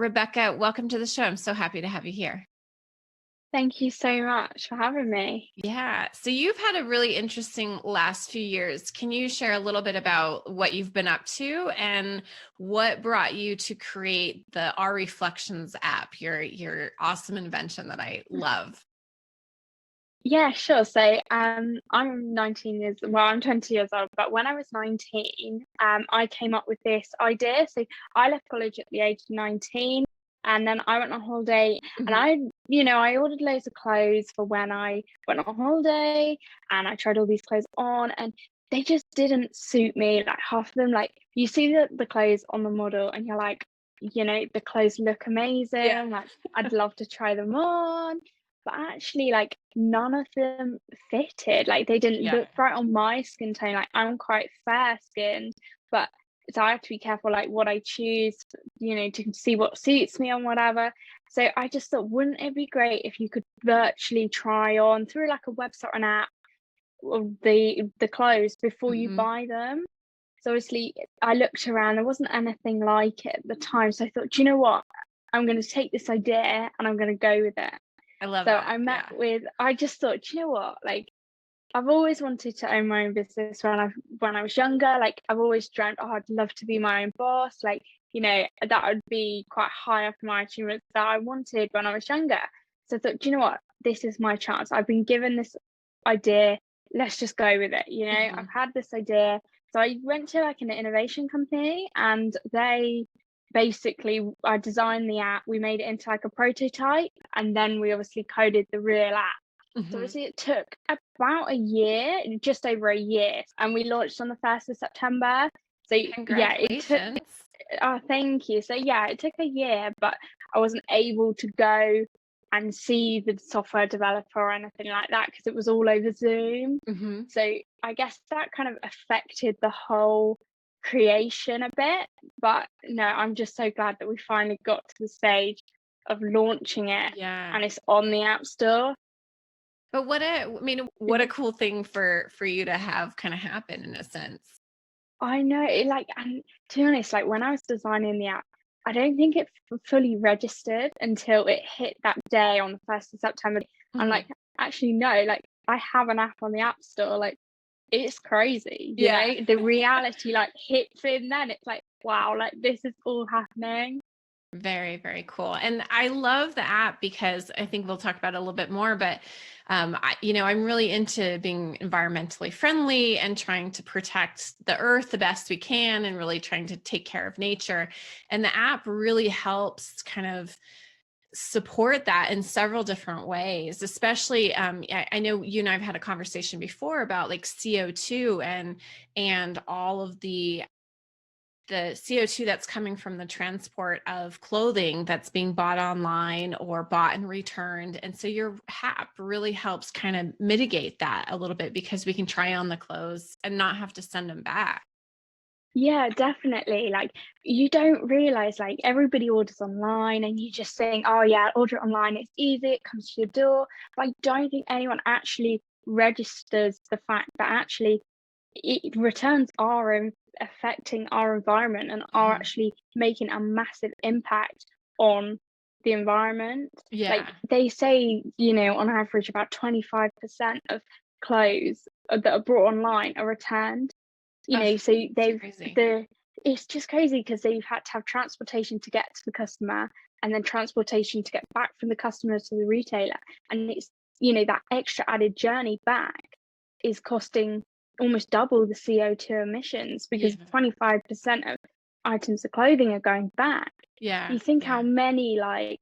Rebecca, welcome to the show. I'm so happy to have you here. Thank you so much for having me. Yeah. So you've had a really interesting last few years. Can you share a little bit about what you've been up to and what brought you to create the Our Reflections app, your awesome invention that I love? Yeah, sure. I'm 19 years, well, I'm 20 years old, but when I was 19, I came up with this idea. So I left college at the age of 19, and then I went on holiday, and Mhm. I ordered loads of clothes for when I went on holiday, and I tried all these clothes on, and they just didn't suit me. Like half of them, like you see the clothes on the model, and you're like, the clothes look Yeah. amazing. Like I'd love to try them on. But actually, like, none of them fitted, like, they didn't Yeah. look right on my skin tone, like, I'm quite fair-skinned, but so I have to be careful, like, what I choose, to see what suits me and whatever. So I just thought, wouldn't it be great if you could virtually try on through, like, a website or an app of the clothes before you Mhm. buy them? So obviously, I looked around, there wasn't anything like it at the time, so I thought, "Do you know what? I'm gonna take this idea and I'm gonna go with it." I love So that. Yeah. I just thought, "Do you know what? Like, I've always wanted to own my own business when I was younger. Like, I've always dreamt, oh, I'd love to be my own boss. Like, that would be quite high up in my achievements that I wanted when I was younger." So I thought, "Do you know what? This is my chance. I've been given this idea. Let's just go with it. I've Mhm. had this idea." So I went to like an innovation company, and they basically, I designed the app, we made it into like a prototype, and then we obviously coded the real app. So Mhm. obviously it took about a year, just over a year, and we launched on the 1st of September. So yeah, it took, Congratulations. oh, thank you. So yeah, it took a year, but I wasn't able to go and see the software developer or anything like that because it was all over Zoom. Mhm. So I guess that kind of affected the whole creation a bit. But no, I'm just so glad that we finally got to the stage of launching it Yeah. and it's on the App Store. But what a cool thing for you to have kind of happen in a sense. I know, and to be honest, like when I was designing the app, I don't think it fully registered until it hit that day on the 1st of September. I'm like, Mhm. actually, no, like I have an app on the App Store. Like it's crazy, Yeah. the reality like hits in then. It's like, wow, like this is all happening. Very, very cool. And I love the app because I think we'll talk about it a little bit more, but I'm really into being environmentally friendly and trying to protect the earth the best we can and really trying to take care of nature. And the app really helps kind of support that in several different ways, especially I know you and I've had a conversation before about like CO2 and all of the CO2 that's coming from the transport of clothing that's being bought online or bought and returned. And so your app really helps kind of mitigate that a little bit because we can try on the clothes and not have to send them back. Yeah, definitely. Like you don't realize like everybody orders online and you just think, oh yeah, order it online, it's easy, it comes to your door. But I don't think anyone actually registers the fact that actually returns are affecting our environment and are Mhm. actually making a massive impact on the environment. Like Yeah. they say, on average about 25% of clothes that are brought online are returned. Oh, So it's crazy. it's just crazy because they've had to have transportation to get to the customer and then transportation to get back from the customer to the retailer. And it's, that extra added journey back is costing almost double the CO2 emissions Yeah. because 25% of items of clothing are going back. Yeah. You think how Yeah. many like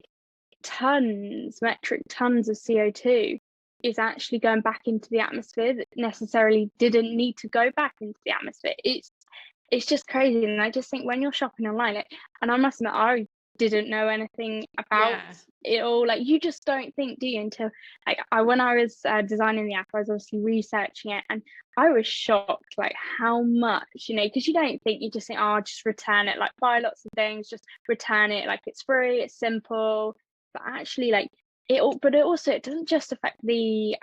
metric tons of CO2 is actually going back into the atmosphere that necessarily didn't need to go back into the atmosphere. It's just crazy, and I just think when you're shopping online, and I must admit, I didn't know anything about Yeah. it all. Like you just don't think, do you? Until like I when I was designing the app, I was obviously researching it, and I was shocked like how much, because you don't think, you just think, oh, just return it, like buy lots of things, just return it, like it's free, it's simple. But actually, like it doesn't just affect the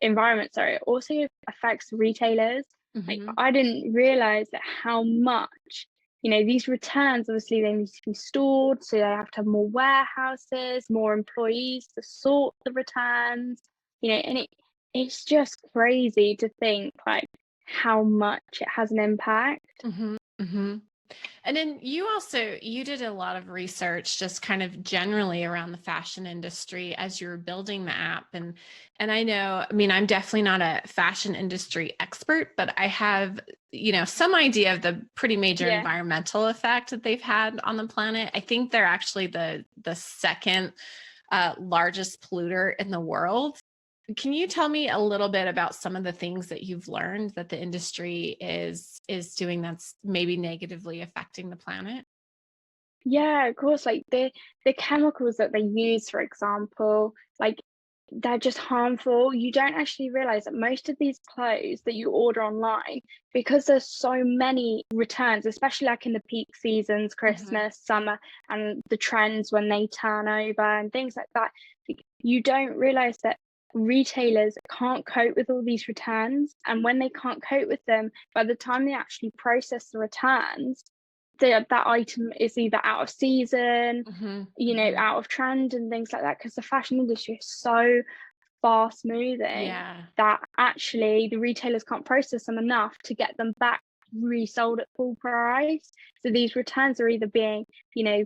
environment, sorry, it also affects retailers. Like Hmm. I didn't realize that how much these returns, obviously they need to be stored, so they have to have more warehouses, more employees to sort the returns, and it's just crazy to think like how much it has an impact. Mm-hmm. Mm-hmm. And then you did a lot of research just kind of generally around the fashion industry as you were building the app. And I know, I mean, I'm definitely not a fashion industry expert, but I have, some idea of the pretty major Yeah. environmental effect that they've had on the planet. I think they're actually the second largest polluter in the world. Can you tell me a little bit about some of the things that you've learned that the industry is doing that's maybe negatively affecting the planet? Yeah, of course. Like the chemicals that they use, for example, like they're just harmful. You don't actually realize that most of these clothes that you order online, because there's so many returns, especially like in the peak seasons, Hmm. Christmas, summer, and the trends when they turn over and things like that, you don't realize that retailers can't cope with all these returns. And when they can't cope with them, by the time they actually process the returns, that item is either out of season, Hmm. Hmm. out of trend and things like that, because the fashion industry is so fast moving Yeah. that actually the retailers can't process them enough to get them back resold at full price. So these returns are either being,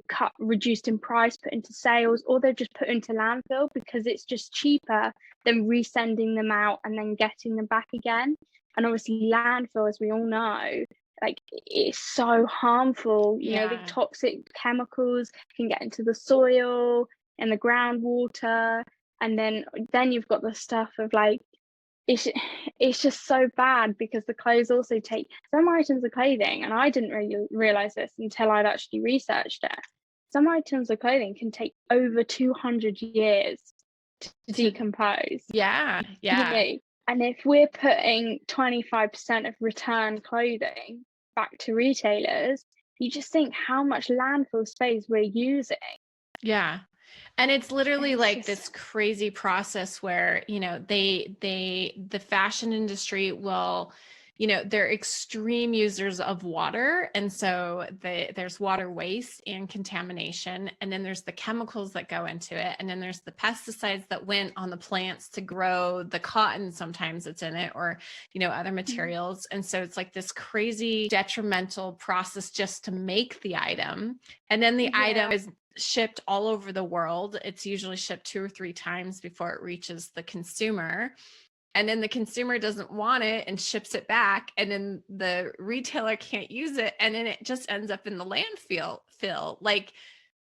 cut, reduced in price, put into sales, or they're just put into landfill because it's just cheaper than resending them out and then getting them back again. And obviously landfill, as we all know, like it's so harmful. The Yeah. toxic chemicals can get into the soil and the groundwater, and then you've got the stuff of like it's just so bad because the clothes also take some items of clothing, and I didn't really realize this until I'd actually researched it. Some items of clothing can take over 200 years to To, decompose, yeah. you Yeah. know. And if we're putting 25% of return clothing back to retailers, you just think how much landfill space we're using. Yeah. And it's literally It's like just, this crazy process where, the fashion industry will, they're extreme users of water. And so there's water waste and contamination. And then there's the chemicals that go into it. And then there's the pesticides that went on the plants to grow the cotton. Sometimes it's in it, or, other materials. And so it's like this crazy detrimental process just to make the item. And then the item yeah, is shipped all over the world. It's usually shipped 2 or 3 times before it reaches the consumer. And then the consumer doesn't want it and ships it back. And then the retailer can't use it. And then it just ends up in the landfill. Like,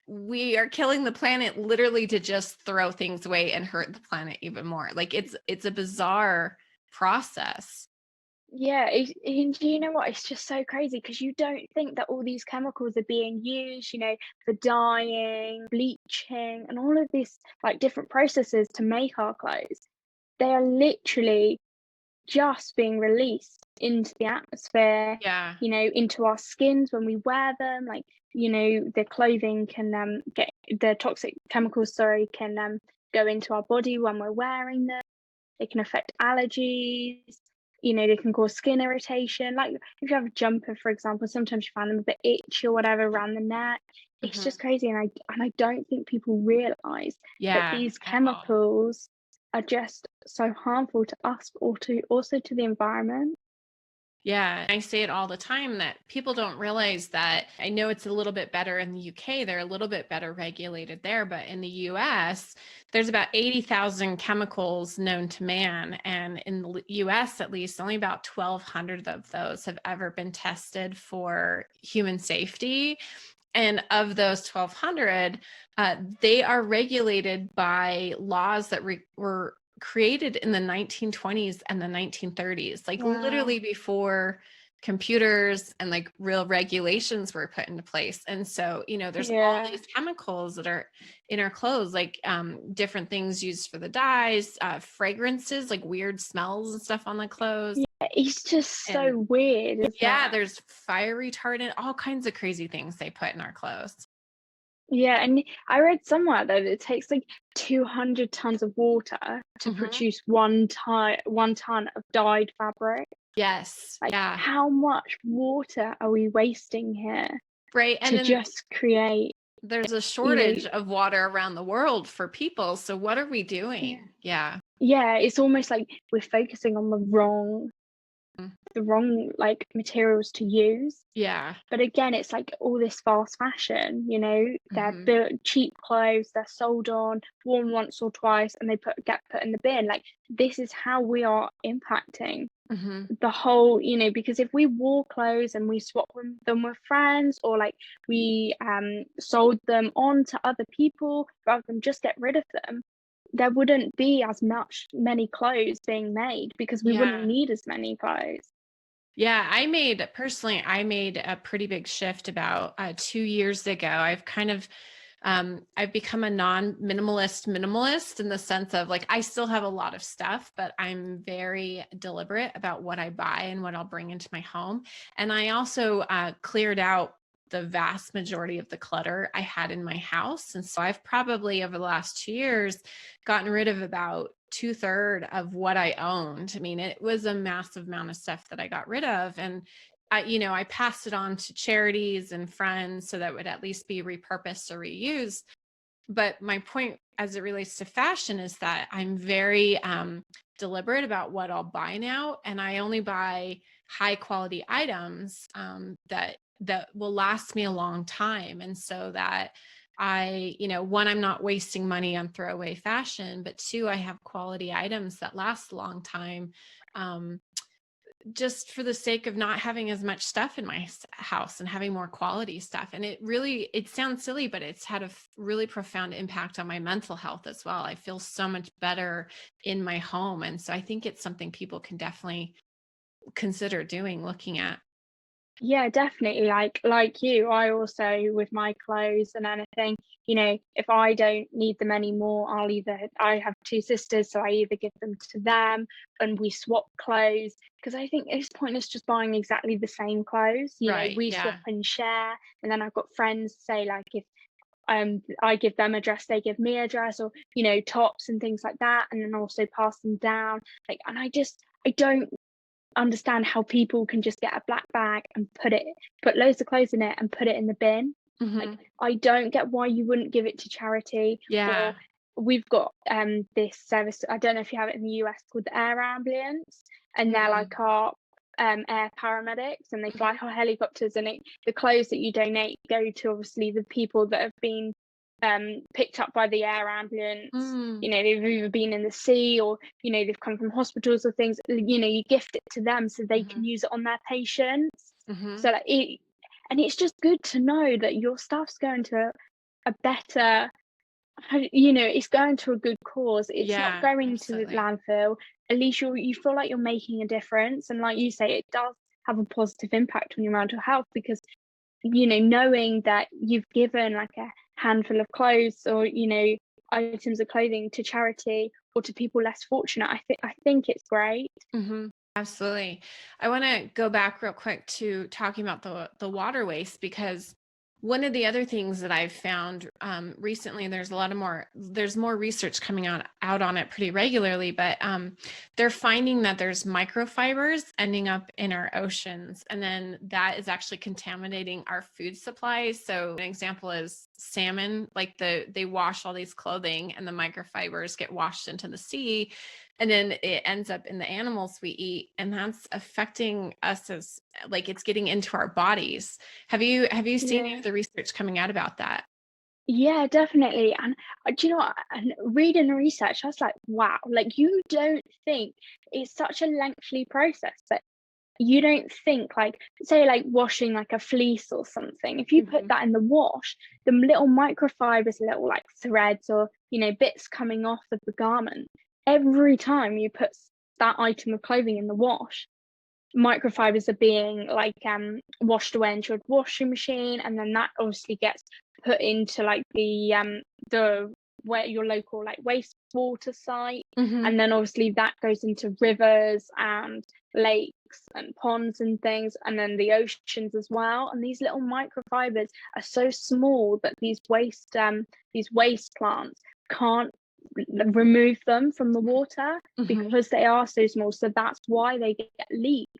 we are killing the planet literally to just throw things away and hurt the planet even more. Like, it's a bizarre process. yeah. And you know what? It's just so crazy because you don't think that all these chemicals are being used, for dyeing, bleaching, and all of these like different processes to make our clothes. They are literally just being released into the atmosphere, Yeah. into our skins when we wear them. Like, the clothing can get the toxic chemicals, sorry, can go into our body when we're wearing them. They can affect allergies. They can cause skin irritation. Like if you have a jumper, for example, sometimes you find them a bit itchy or whatever around the neck. It's Mhm. just crazy, and I don't think people realize that Yeah. these At all. chemicals are just so harmful to us, or to also to the environment. Yeah, I say it all the time that people don't realize that. I know it's a little bit better in the UK. They're a little bit better regulated there, but in the US, there's about 80,000 chemicals known to man. And in the US, at least, only about 1,200 of those have ever been tested for human safety. And of those 1,200, they are regulated by laws that were created in the 1920s and the 1930s, like Wow. literally before computers and like real regulations were put into place. And so, there's all Yeah. these chemicals that are in our clothes, like different things used for the dyes, fragrances, like weird smells and stuff on the clothes. Yeah, it's just And so weird, isn't yeah, it? there's fire retardant, all kinds of crazy things they put in our clothes. Yeah, and I read somewhere that it takes like 200 tons of water to Mhm. produce one ton of dyed fabric. Yes. Like, Yeah. how much water are we wasting here Right. And to then just create, there's a you know, shortage of water around the world for people. So what are we yeah. doing? Yeah. Yeah, it's almost like we're focusing on Mm. the wrong like materials to use. Yeah. But again, it's like all this fast fashion, they're Hmm. built cheap clothes, they're sold on, worn once or twice, and they get put in the bin. Like, this is how we are impacting Hmm. the whole, because if we wore clothes and we swap them with friends, or like we sold them on to other people rather than just get rid of them, there wouldn't be as many clothes being made, because we wouldn't Yeah. need as many clothes. Yeah, I made a pretty big shift about 2 years ago. I've become a minimalist in the sense of, like, I still have a lot of stuff, but I'm very deliberate about what I buy and what I'll bring into my home. And I also cleared out the vast majority of the clutter I had in my house. And so I've probably, over the last 2 years, gotten rid of about two-thirds of what I owned. I mean, it was a massive amount of stuff that I got rid of. And I passed it on to charities and friends so that would at least be repurposed or reused. But my point as it relates to fashion is that I'm very deliberate about what I'll buy now, and I only buy high quality items that will last me a long time, and so that one, I'm not wasting money on throwaway fashion, but two, I have quality items that last a long time. Um, just for the sake of not having as much stuff in my house and having more quality stuff. And it sounds silly, but it's had a really profound impact on my mental health as well. I feel so much better in my home. And so I think it's something people can definitely consider doing, looking at. Yeah, definitely. Like you, I also, with my clothes and anything, if I don't need them anymore, I have two sisters, so I either give them to them and we swap clothes, because I think it's pointless just buying exactly the same clothes. Right. We swap Yeah. and share, and then I've got friends, say, like, if I give them a dress, they give me a dress, or tops and things like that, and then also pass them down. Like, and I don't understand how people can just get a black bag and put loads of clothes in it and put it in the bin. Like, Hmm. I don't get why you wouldn't give it to charity. Or Yeah. we've got this service, I don't know if you have it in the US, called the Air Ambulance, and they're Mm-hmm. like our air paramedics, and they fly our helicopters, and the clothes that you donate go to, obviously, the people that have been picked up by the air ambulance. Mm-hmm. They've either been in the sea, or they've come from hospitals or things. You gift it to them so they can use it on their patients. Hmm. So, like, it's just good to know that your stuff's going to a better, it's going to a good cause. It's not Yeah, going to the absolutely. landfill. At least you feel like you're making a difference, and like you say, it does have a positive impact on your mental health, because knowing that you've given like a handful of clothes, or items of clothing, to charity or to people less fortunate, I think it's great. Hmm. Absolutely. I want to go back real quick to talking about the water waste, because one of the other things that I've found recently, there's more research coming out on it pretty regularly, but they're finding that there's microfibers ending up in our oceans, and then that is actually contaminating our food supplies. So an example is salmon, like they wash all these clothing, and the microfibers get washed into the sea, and then it ends up in the animals we eat, and that's affecting us, as like, it's getting into our bodies. Have you seen any Yeah. of the research coming out about that? Yeah, definitely. And do you know what? And reading the research, I was like, wow, like, you don't think it's such a lengthy process that you don't think, like, say, like washing like a fleece or something, if you put Mhm. that in the wash, the little microfibers, little like threads, or bits coming off of the garment, every time you put that item of clothing in the wash, microfibers are being like washed away into a washing machine, and then that obviously gets put into like the where your local like wastewater site, Mhm. and then obviously that goes into rivers and lakes and ponds and things, and then the oceans as well. And these little microfibers are so small that these waste plants can't remove them from the water, Mhm. because they are so small. So that's why they get leaked.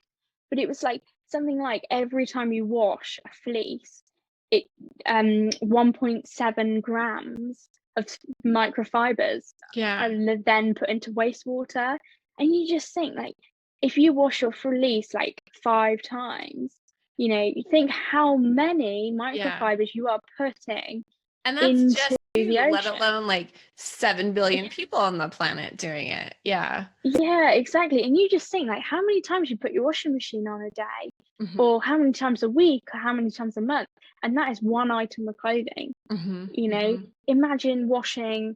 but it was like something like every time you wash a fleece, it 1.7 grams of microfibers Yeah. are then put into wastewater. And you just think, like, if you wash your fleece like 5 times, you think how many Yeah. microfibers you are putting And that's into just the you, let ocean. alone like 7 billion people on the planet doing it. Yeah. Yeah, exactly. And you just think, like, how many times you put your washing machine on a day, Hmm. or how many times a week, or how many times a month, and that is one item of clothing. Hmm. You know, Hmm. imagine washing,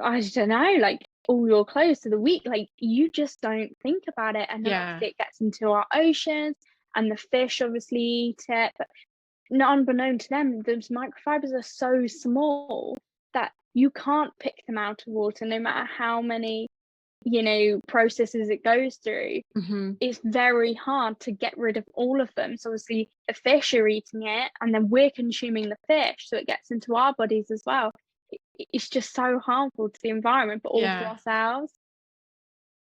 I don't know, like all your clothes for the week. Like, you just don't think about it. And then Yeah. obviously it gets into our oceans, and the fish obviously eat it. But not unbeknown to them, those microfibers are so small that you can't pick them out of water, no matter how many processes it goes through. Hmm. It's very hard to get rid of all of them. So obviously the fish are eating it, and then we're consuming the fish, so it gets into our bodies as well. It's just so harmful to the environment, but all to Yeah. ourselves.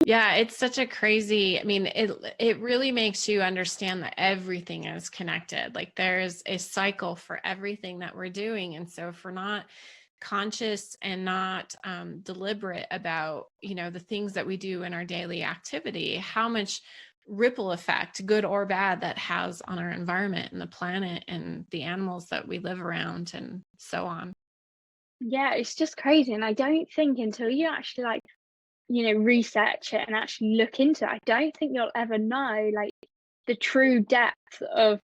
Yeah, it's such a crazy, I mean, it really makes you understand that everything is connected. Like there's a cycle for everything that we're doing. And so if we're not conscious and not deliberate about, the things that we do in our daily activity, how much ripple effect, good or bad, that has on our environment and the planet and the animals that we live around and so on. Yeah, it's just crazy. And I don't think until you actually like, research it and actually look into it, I don't think you'll ever know like the true depth of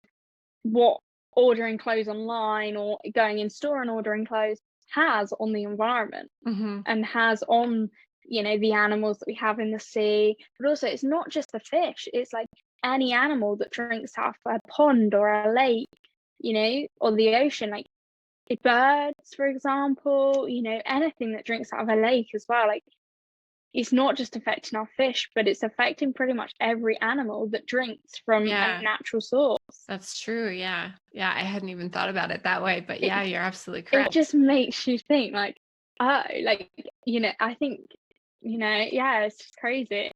what ordering clothes online or going in store and ordering clothes has on the environment, Hmm. and has on the animals that we have in the sea. But also, it's not just the fish, it's like any animal that drinks out of a pond or a lake, or the ocean, like birds, for example, anything that drinks out of a lake as well. Like, it's not just affecting our fish, but it's affecting pretty much every animal that drinks from a Yeah. natural source. That's true. Yeah. Yeah. I hadn't even thought about it that way, but it, yeah, you're absolutely it correct. just makes you think, like, oh, like, I think, yeah, it's just crazy.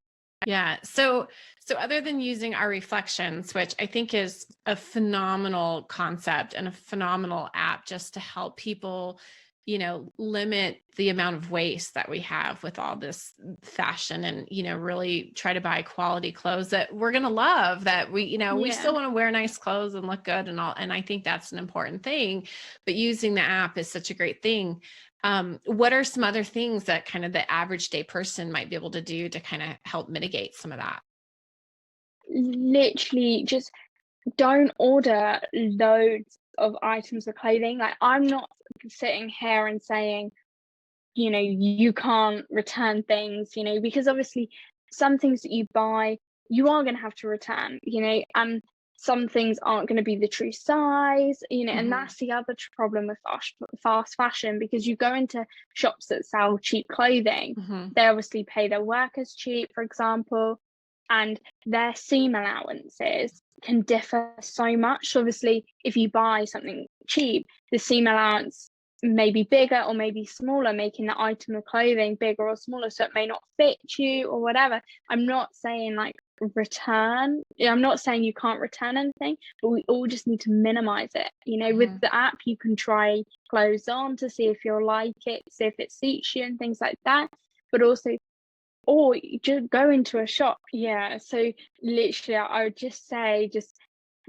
Yeah. So other than using our reflections, which I think is a phenomenal concept and a phenomenal app just to help people, limit the amount of waste that we have with all this fashion and, really try to buy quality clothes that we're going to love, that we Yeah. still want to wear nice clothes and look good and all. And I think that's an important thing, but using the app is such a great thing. What are some other things that kind of the average day person might be able to do to kind of help mitigate some of that? Literally, just don't order loads of items of clothing. Like, I'm not sitting here and saying, you can't return things, because obviously some things that you buy, you are going to have to return, and some things aren't going to be the true size, and Hmm. that's the other problem with fast fashion, because you go into shops that sell cheap clothing, Hmm. they obviously pay their workers cheap, for example, and their seam allowances can differ so much. So obviously, if you buy something cheap, the seam allowance may be bigger or maybe smaller, making the item of clothing bigger or smaller, so it may not fit you or whatever. I'm not saying like return. I'm not saying you can't return anything, but we all just need to minimize it. With Hmm. the app, you can try clothes on to see if you'll like it, see if it suits you and things like that. But also, or you just go into a shop. Yeah. So literally, I would just say, just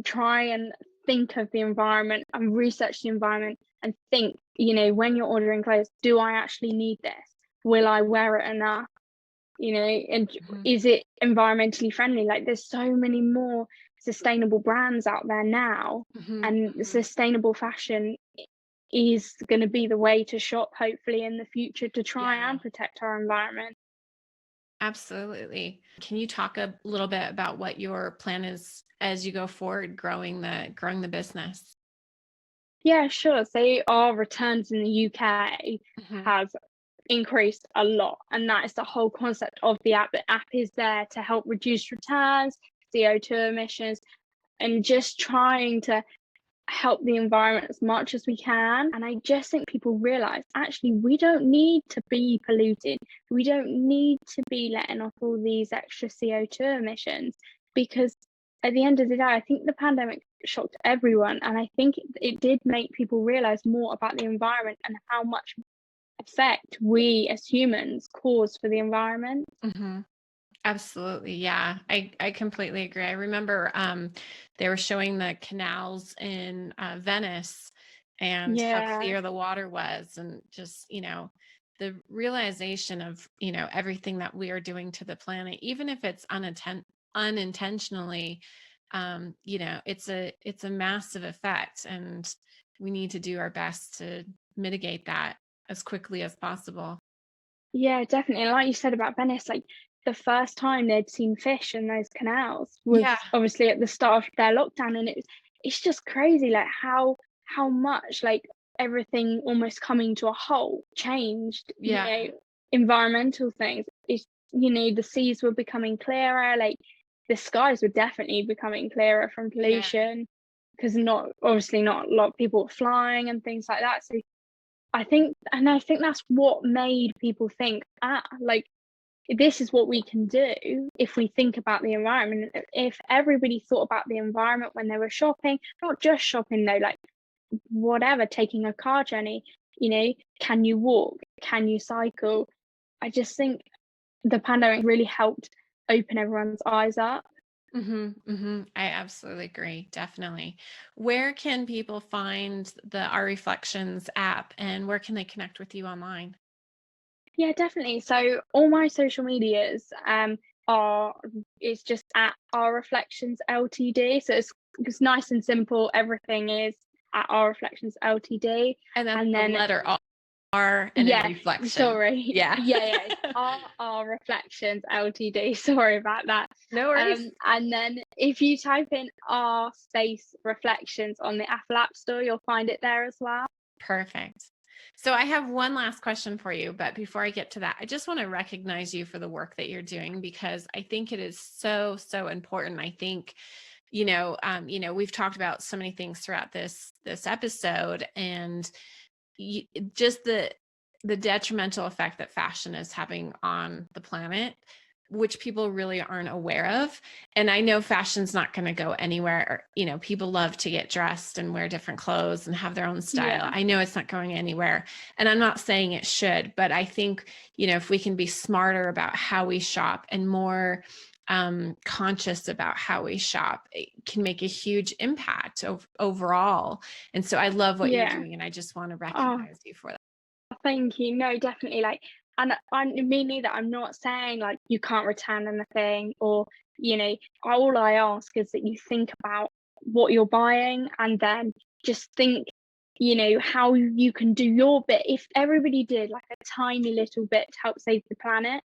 try and think of the environment and research the environment, and think, when you're ordering clothes, do I actually need this? Will I wear it enough? And Hmm. is it environmentally friendly? Like, there's so many more sustainable brands out there now, Hmm. and Hmm. sustainable fashion is going to be the way to shop, hopefully, in the future, to try Yeah, and protect our environment. absolutely. Can you talk a little bit about what your plan is as you go forward growing the business? Yeah, sure. So our returns in the UK Hmm. has increased a lot, and that is the whole concept of the app. The app is there to help reduce returns, CO2 emissions, and just trying to help the environment as much as we can. And I just think people realize, actually, we don't need to be polluted. We don't need to be letting off all these extra CO2 emissions. because at the end of the day, I think the pandemic shocked everyone, and I think it did make people realize more about the environment and how much effect we as humans cause for the environment. Hmm. Absolutely. Yeah. I completely agree. I remember they were showing the canals in Venice and how Yeah, clear the water was, and just, the realization of, everything that we are doing to the planet, even if it's unintentionally, it's a massive effect, and we need to do our best to mitigate that as quickly as possible. yeah, definitely. And like you said about Venice, like the first time they'd seen fish in those canals Yeah. was obviously at the start of their lockdown, and it's just crazy, like how much like everything almost coming to a halt changed, Yeah. environmental things. It's the seas were becoming clearer, like the skies were definitely becoming clearer from Yeah. pollution because not a lot of people were flying and things like that. So I think that's what made people think, like this is what we can do if we think about the environment. If everybody thought about the environment when they were shopping, not just shopping though, like whatever, taking a car journey, can you walk? Can you cycle? I just think the pandemic really helped open everyone's eyes up. I absolutely agree. Definitely. Where can people find the Our Reflections app, and where can they connect with you online? Yeah, definitely. So all my social medias are it's just at our reflections Ltd. So it's nice and simple. Everything is at our reflections Ltd. And then And the then letter R and then yeah, reflection. sorry. Yeah. Yeah, it's our reflections Ltd. Sorry about that. No worries. And then if you type in R space reflections on the Apple App Store, you'll find it there as well. Perfect. So I have one last question for you, but before I get to that, I just want to recognize you for the work that you're doing, because I think it is so, so important. I think, we've talked about so many things throughout this episode, and just the detrimental effect that fashion is having on the planet, which people really aren't aware of. And I know fashion's not going to go anywhere. Or, people love to get dressed and wear different clothes and have their own style. Yeah. I know it's not going anywhere, and I'm not saying it should, but I think, if we can be smarter about how we shop and more conscious about how we shop, it can make a huge impact overall. And so I love what you're Yeah. doing, and I just want to Oh, recognize you for that. thank you. No, definitely. Like, and me neither. I'm not saying like you can't return anything, or all I ask is that you think about what you're buying, and then just think, how you can do your bit. If everybody did like a tiny little bit to help save the planet,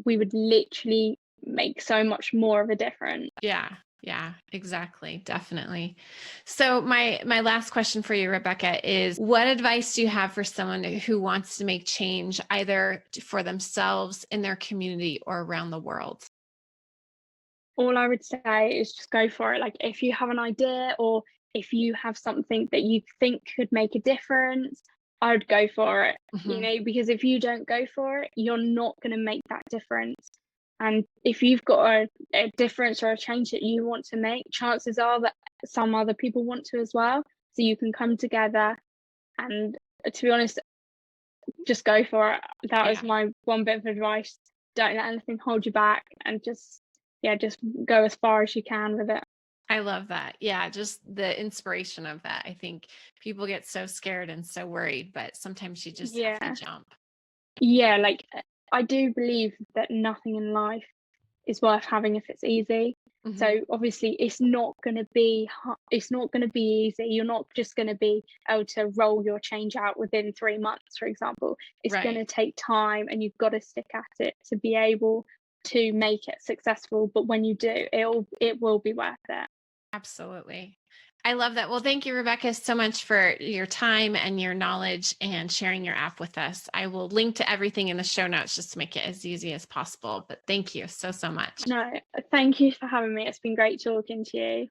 we would literally make so much more of a difference. Yeah. Yeah, exactly. Definitely. So my last question for you, Rebecca, is what advice do you have for someone who wants to make change, either for themselves, in their community, or around the world? All I would say is just go for it. Like if you have an idea, or if you have something that you think could make a difference, I would go for it, Mhm. because if you don't go for it, you're not going to make that difference. And if you've got a difference or a change that you want to make, chances are that some other people want to as well. So you can come together, and to be honest, just go for it. That was Yeah. my one bit of advice. Don't let anything hold you back, and just go as far as you can with it. I love that. Yeah, just the inspiration of that. I think people get so scared and so worried, but sometimes you just have to Yeah. jump. Yeah, like I do believe that nothing in life is worth having if it's easy. Mhm. So obviously it's not going to be easy. You're not just going to be able to roll your change out within 3 months, for example. It's going Right. to take time, and you've got to stick at it to be able to make it successful. But when you do, it will be worth it. Absolutely. I love that. Well, thank you, Rebecca, so much for your time and your knowledge and sharing your app with us. I will link to everything in the show notes just to make it as easy as possible. But thank you so, so much. No, thank you for having me. It's been great talking to you.